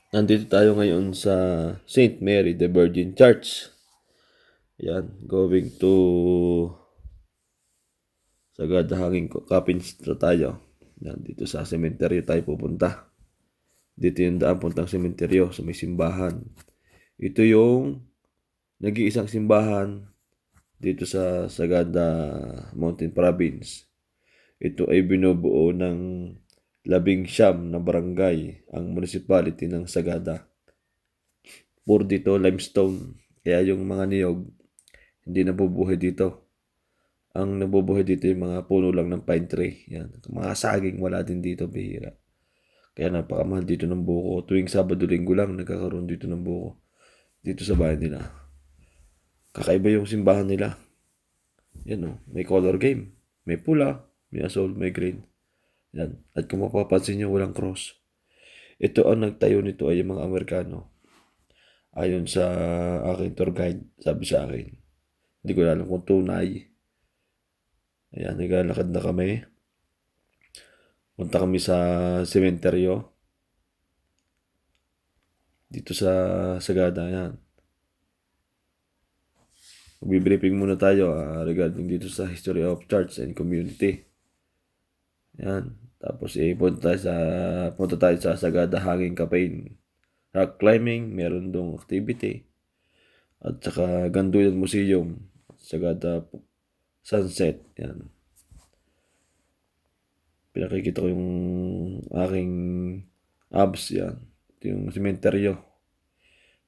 Nandito tayo ngayon sa Saint Mary the Virgin Church. Yan, going to Sagada Hanging Kapinsta tayo. Yan, dito sa sementeryo tayo pupunta. Dito yung daan puntang sementeryo sa may simbahan. Ito yung nag-iisang simbahan dito sa Sagada Mountain Province. Ito ay binubuo ng 19 na barangay ang municipality ng Sagada. Puro dito limestone. Kaya yung mga niyog, hindi nabubuhay dito. Ang nabubuhay dito yung mga puno lang ng pine tree. Yan. Mga saging wala din dito, bihira. Kaya napakamahal dito ng buko. Tuwing Sabado-Linggo lang nagkakaroon dito ng buko. Dito sa bahay nila. Kakaiba yung simbahan nila. Yan o, may color game. May pula, may asol, may green. Yan. At kung mapapansin nyo, walang cross. Ito ang nagtayo nito ay yung mga Amerikano. Ayon sa aking tour guide, sabi sa akin. Hindi ko alam kung tunay. Ayan, naglalakad na kami. Punta kami sa sementeryo. Dito sa Sagada, yan. Magbibriefing muna tayo regarding dito sa history of church and community. Yan. Tapos punta tayo sa Sagada Hanging Capain. Rock climbing, meron dong activity. At saka Gandulan Museum. Sagada Sunset. Yan. Pinakikita ko yung aking abs yan. Ito yung sementeryo.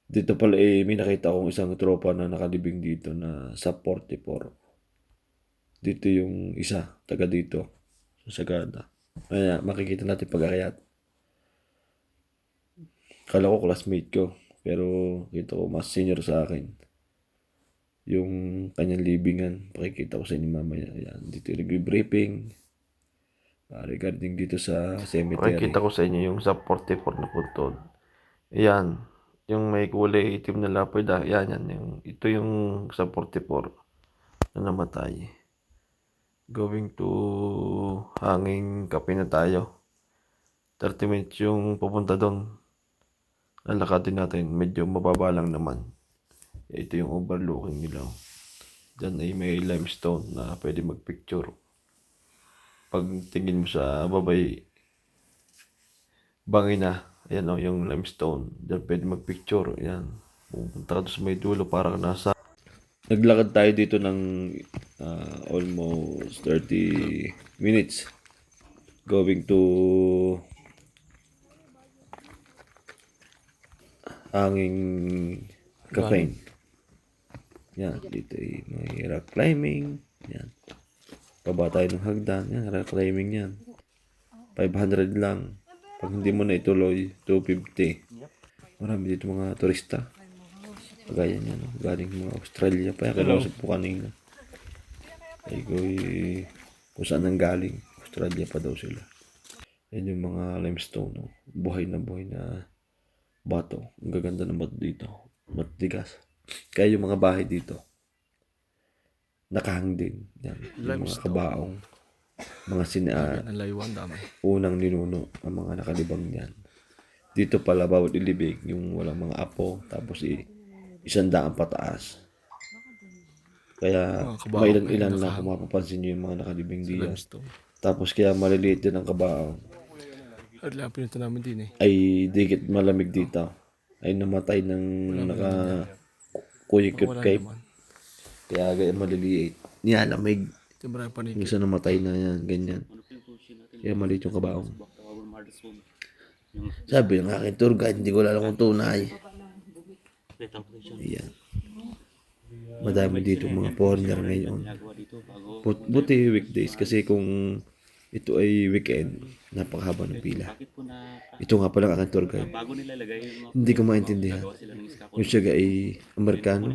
Dito pala may nakita akong isang tropa na nakalibing dito na sa 44. Dito yung isa, taga dito. Sa Sagada. Kaya makikita natin pag-akyat. Kala ko classmate ko. Pero kita ko mas senior sa akin. Yung kanyang libingan. Pakikita ko sa inyo mamaya. Ayan, dito yung nag-briefing. Regarding dito sa cemetery. Pakikita ko sa inyo yung sa 44 na puntod. Ayan. Yung may kulay itim na lapid. Yan. Ito yung sa 44 na namatay. Going to Hanging Kape na tayo. 30 minutes yung pupunta doon. Lalakadin natin. Medyo mababa lang naman. Ito yung overlooking nila. Diyan ay may limestone na pwede magpicture. Pag tingin mo sa babay, bangin na. Ayan o, yung limestone. Diyan pwede magpicture. Ayan. Pupunta ka doon sa may dulo parang nasa. Naglakad tayo dito ng almost 30 minutes. Going to Hanging Cafe. Yan, dito ay may rock climbing. Yan. Paba tayo ng hagdan. Yan, rock climbing yan. 500 lang. Pag hindi mo na ituloy, 250. Marami dito mga turista. Kagaya niya, no? Galing mga Australia pa. Kalausap po kanina. Ay ko kung saan nang galing. Australia pa daw sila. Yan yung mga limestone. No? Buhay na bato. Ang gaganda ng bato dito. Matigas. Kaya yung mga bahay dito, nakahang din. Yan. Yung mga kabaong. Mga unang ninuno ang mga nakalibang yan. Dito pala bawat ilibig yung walang mga apo. Tapos 100 pataas. Kaya may ilan lang kung mapapansin nyo yung mga nakalibing diyan. Tapos kaya maliliit din ang kabaong. At lang pinunta namin din eh. Ay digit malamig dito. Ay namatay ng kuyikip cape. Kaya maliliit. Nilalamig. Yung isa namatay na yan, ganyan. Kaya maliit yung kabaong. Sabi ng aking tour guide, hindi ko alam kung tunay. Ayan. Madami dito mga foreigner ngayon. Buti weekdays kasi kung ito ay weekend, napakahaba ng pila. Ito nga pala aking tour guide. Hindi ko maintindihan. Kung siya ay Amerikano,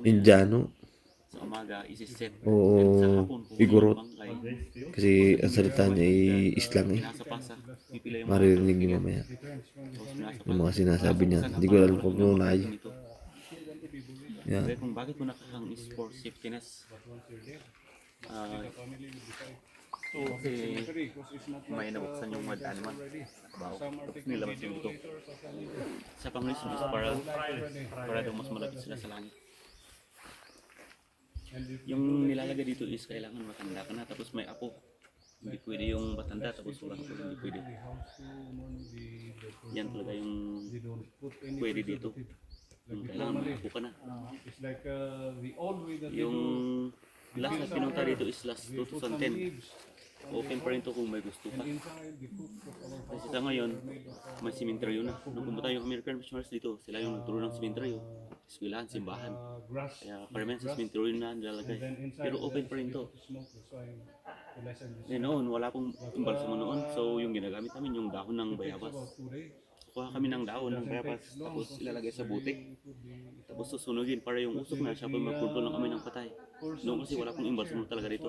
Indiano, o Igorot. Kasi ang salita niya ay Islam eh. Maririnig niyo mamaya. Yung mga sinasabi niya. Hindi ko alam kung tunay. Yan. Kung bakit mo nakahang is for safetyness. Kasi may nabuksan yung wild animal. Nakabaho. Tapos nilabas yung buto. Sa pang-reason is para daw mas malapit sila sa langit. Yung nilalagay dito is kailangan matanda ka na tapos may apo. Hindi pwede yung matanda tapos wala apo, hindi pwede. Yan talaga yung pwede dito. Yung kailangan may apo ka na. Yung last na pinunta dito is last 2010. Open pa rin to kung may gusto ka. Kasi sa ngayon, may simenteryo na. Nung pumunta yung American missionaries dito, sila yung nagturo ng simenteryo. Eskwelahan, simbahan. Kaya karamihan sa simenteryo na nilalagay. Pero open pa rin to. Eh noon, wala pong imbalsamo noon. So yung ginagamit namin yung dahon ng bayabas. Kuha kami ng dahon ng bayabas, tapos ilalagay sa butik. Tapos susunugin para yung usok na siya po magpunto ng amoy ng patay. Noon kasi wala pong imbalsamo talaga dito.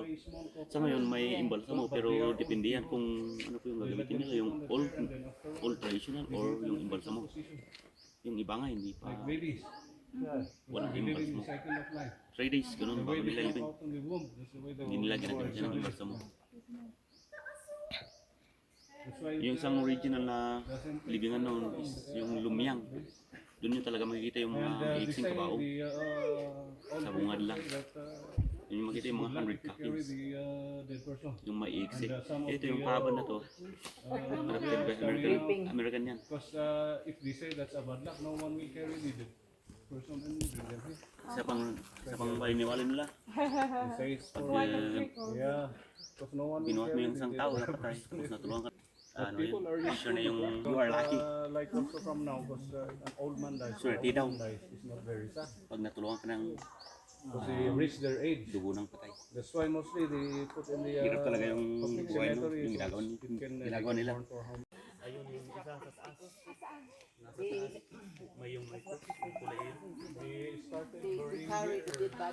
Sa ngayon may imbalsamo pero depende yan kung ano po yung gagamitin nila, yung old traditional or yung imbalsamo. Yung iba nga hindi pa walang imbalsamo. 3 days, ganun, bago nila libing. Hindi nila ginagamit yan ng imbalsamo. Yung isang original na libingan noon is yung lumyang. Doon yung talaga makikita yung mga iiksing kabao. Sa bungad lang. Yun yung makikita yung mga 100 cockings. Yung maiiksi. Ito yung paban na to. Adapted by American yan. Sa pang paniniwala nila. Pag binuhat mo yung isang tao na patay, tapos natulungan ka. Ano yun? Sure na yung you are lucky. Like also from now, because an old man dies, Swerte daw. is not very sad. Pag natulungan ka ng Because they reach their age. dugo ng patay. That's why mostly they put in the Hirap talaga yung public buhay no? cemetery, Yung so ginagawa, it can, ginagawa nila. mourn for how Ayun yung isa sa taas. Nasa taas. May yung may kulay yun. they started burying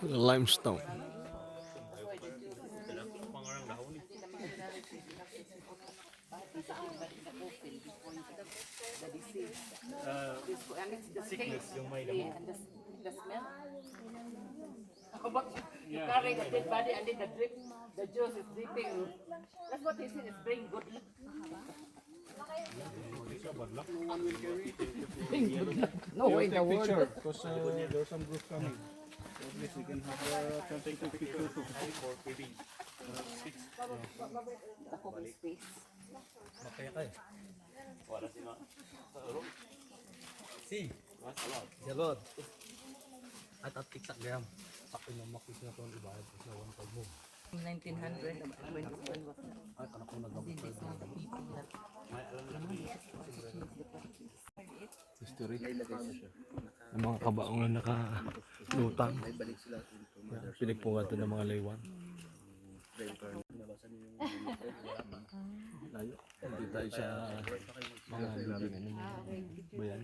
Limestone. Pangarang dahon eh. Sickness, yung may damo. And the smell. But you carry the dead body and then the juice is dripping. That's what he said, it's bring good luck. No way in the world. picture, because there's some groups coming. So at least we can have something to picture too. The whole space. Wala sila. Jalod. At tiktak gam. Ako na makis na itong ibayad sa 1.5 mo. 1900, when this one was Ay, kanak ko nagabot they saw the people that History. Ang mga kabaong na nakalutang. Pinagpungatan ng mga laywan. Layo. Hindi tayo sa mga libingan ng bayan.